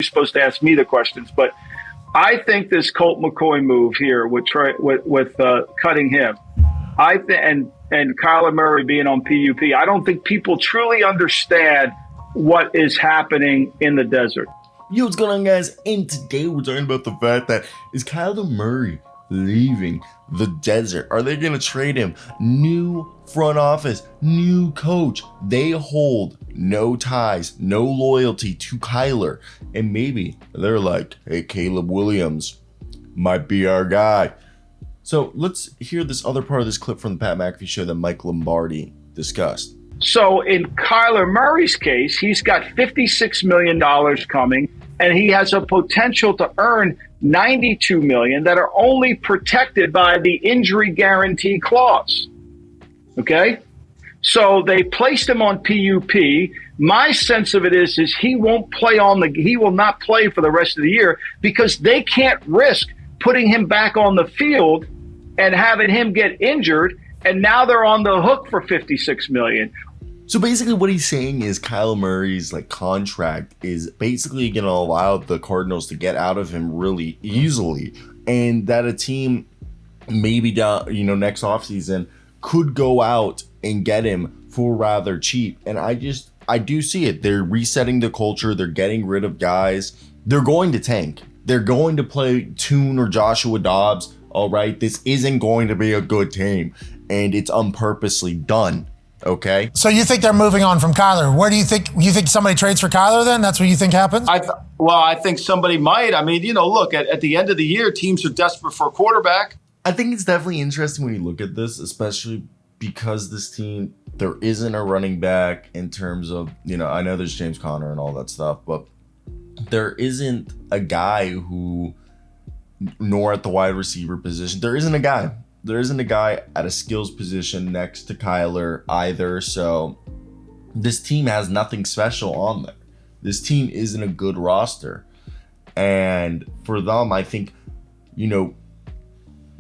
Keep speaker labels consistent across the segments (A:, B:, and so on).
A: You're supposed to ask me the questions, but I think this Colt McCoy move here with cutting him, and Kyler Murray being on PUP, I don't think people truly understand what is happening in the desert.
B: Yo, what's going on, guys? And today we're talking about the fact that is Kyler Murray leaving the desert? Are they going to trade him? New front office, new coach. They hold no ties, no loyalty to Kyler. And maybe they're like, hey, Caleb Williams might be our guy. So let's hear this other part of this clip from the Pat McAfee show that Mike Lombardi discussed.
A: So in Kyler Murray's case, he's got $56 million coming, and he has a potential to earn $92 million that are only protected by the injury guarantee clause. Okay? So they placed him on PUP. My sense of it is he won't play he will not play for the rest of the year because they can't risk putting him back on the field and having him get injured, and now they're on the hook for $56 million.
B: So basically what he's saying is Kyler Murray's contract is basically going to allow the Cardinals to get out of him really easily, and that a team maybe down, next offseason could go out and get him for rather cheap. And I do see it. They're resetting the culture. They're getting rid of guys. They're going to tank. They're going to play Tune or Joshua Dobbs. All right. This isn't going to be a good team, and it's unpurposely done. Okay.
C: So you think they're moving on from Kyler? Where do you think somebody trades for Kyler then? That's what you think happens?
D: I think somebody might. I mean, look, at the end of the year, teams are desperate for a quarterback.
B: I think it's definitely interesting when you look at this, especially because this team, there isn't a running back in terms of, I know there's James Conner and all that stuff, but there isn't a guy nor at the wide receiver position, there isn't a guy. There isn't a guy at a skills position next to Kyler either. So this team has nothing special on there. This team isn't a good roster. And for them, I think,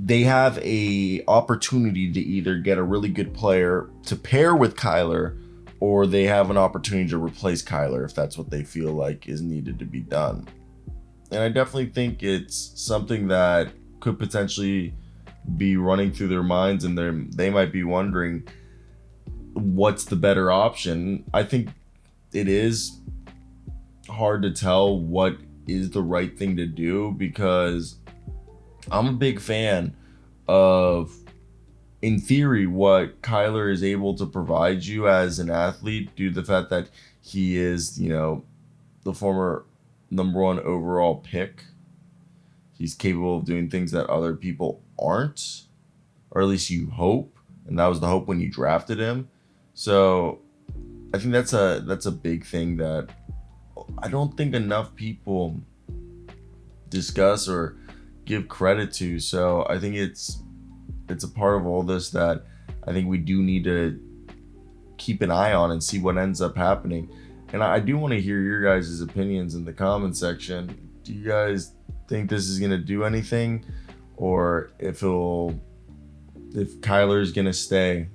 B: they have a opportunity to either get a really good player to pair with Kyler, or they have an opportunity to replace Kyler if that's what they feel like is needed to be done. And I definitely think it's something that could potentially be running through their minds, and they might be wondering what's the better option. I think it is hard to tell what is the right thing to do, because I'm a big fan of, in theory, what Kyler is able to provide you as an athlete due to the fact that he is, the former #1 overall pick. He's capable of doing things that other people aren't, or at least you hope, and that was the hope when you drafted him. So I think that's a big thing that I don't think enough people discuss or give credit to. So I think it's a part of all this that I think we do need to keep an eye on and see what ends up happening. And I do want to hear your guys' opinions in the comment section. Do you guys think this is going to do anything, or if Kyler's going to stay?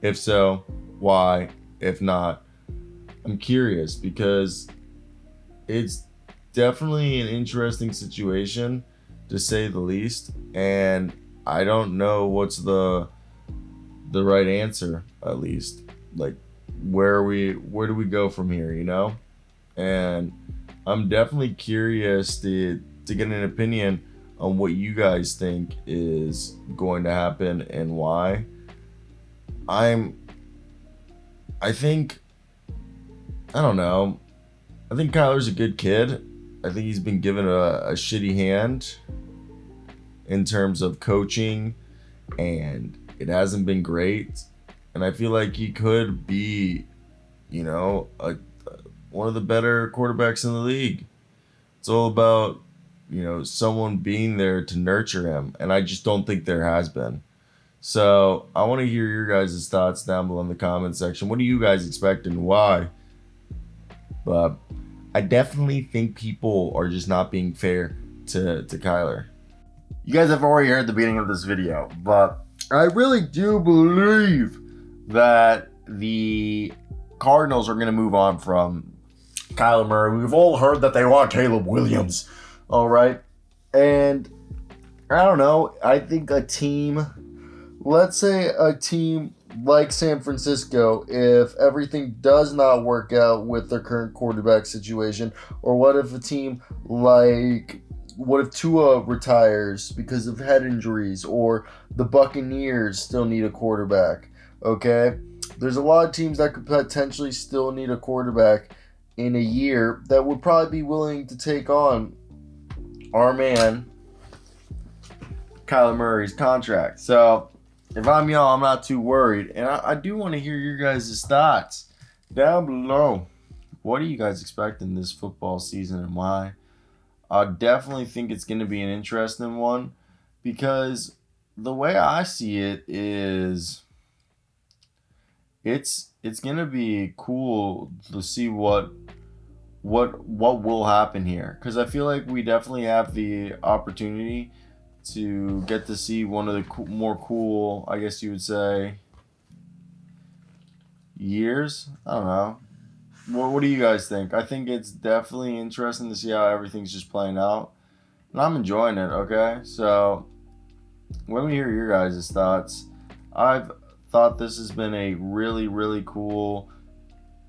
B: If so, why? If not, I'm curious, because it's definitely an interesting situation, to say the least, and I don't know what's the right answer, at least. Where do we go from here, And I'm definitely curious to get an opinion on what you guys think is going to happen and why. I don't know. I think Kyler's a good kid. I think he's been given a shitty hand in terms of coaching, and it hasn't been great. And I feel like he could be, one of the better quarterbacks in the league. It's all about, someone being there to nurture him. And I just don't think there has been. So I want to hear your guys' thoughts down below in the comment section. What do you guys expect and why? But I definitely think people are just not being fair to Kyler. You guys have already heard the beginning of this video, but I really do believe that the Cardinals are going to move on from Kyler Murray. We've all heard that they want Caleb Williams. All right. And I don't know. I think a team, let's say a team like San Francisco, if everything does not work out with their current quarterback situation, or what if a team like, what if Tua retires because of head injuries, or the Buccaneers still need a quarterback, okay? There's a lot of teams that could potentially still need a quarterback in a year that would probably be willing to take on our man, Kyler Murray's contract. So if I'm y'all, I'm not too worried. And I do want to hear your guys' thoughts down below. What do you guys expect in this football season and why? I definitely think it's going to be an interesting one because the way I see it is it's going to be cool to see what will happen here, because I feel like we definitely have the opportunity to get to see one of the more cool, I guess you would say, years. I don't know. What do you guys think? I think it's definitely interesting to see how everything's just playing out. And I'm enjoying it, okay? So let me hear your guys' thoughts. I've thought this has been a really, really cool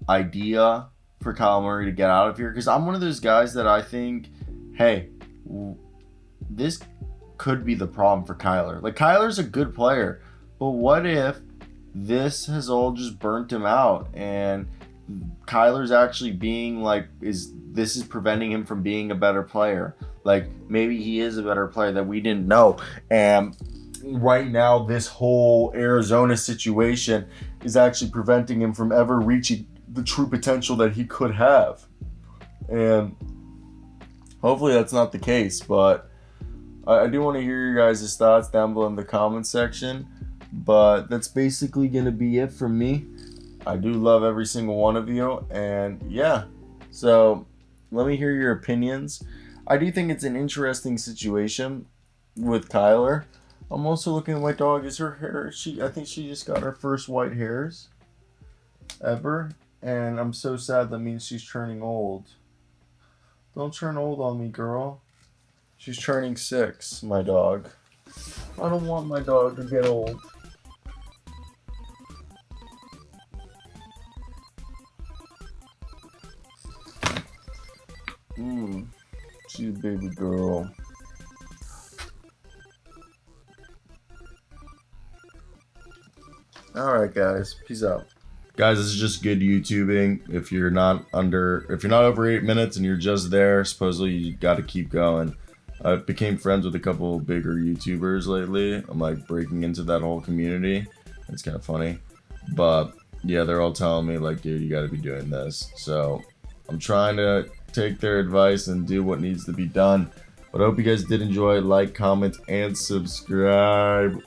B: idea for Kyle Murray to get out of here, because I'm one of those guys that I think, hey, this could be the problem for Kyler. Like, Kyler's a good player, but what if this has all just burnt him out and Kyler's actually being like, this is preventing him from being a better player? Like, maybe he is a better player that we didn't know. And right now, this whole Arizona situation is actually preventing him from ever reaching the true potential that he could have. And hopefully that's not the case, but I do want to hear your guys' thoughts down below in the comment section. But that's basically going to be it from me. I do love every single one of you. And yeah, so let me hear your opinions. I do think it's an interesting situation with Kyler. I'm also looking at my dog. Is her hair? I think she just got her first white hairs ever. And I'm so sad. That means she's turning old. Don't turn old on me, girl. She's turning 6, my dog. I don't want my dog to get old. She's a baby girl. Alright, guys. Peace out. Guys, this is just good YouTubing. If you're not over 8 minutes and you're just there, supposedly you got to keep going. I became friends with a couple of bigger YouTubers lately. I'm like breaking into that whole community. It's kind of funny. But yeah, they're all telling me like, dude, you got to be doing this. So I'm trying to take their advice and do what needs to be done. But I hope you guys did enjoy. Like, comment, and subscribe.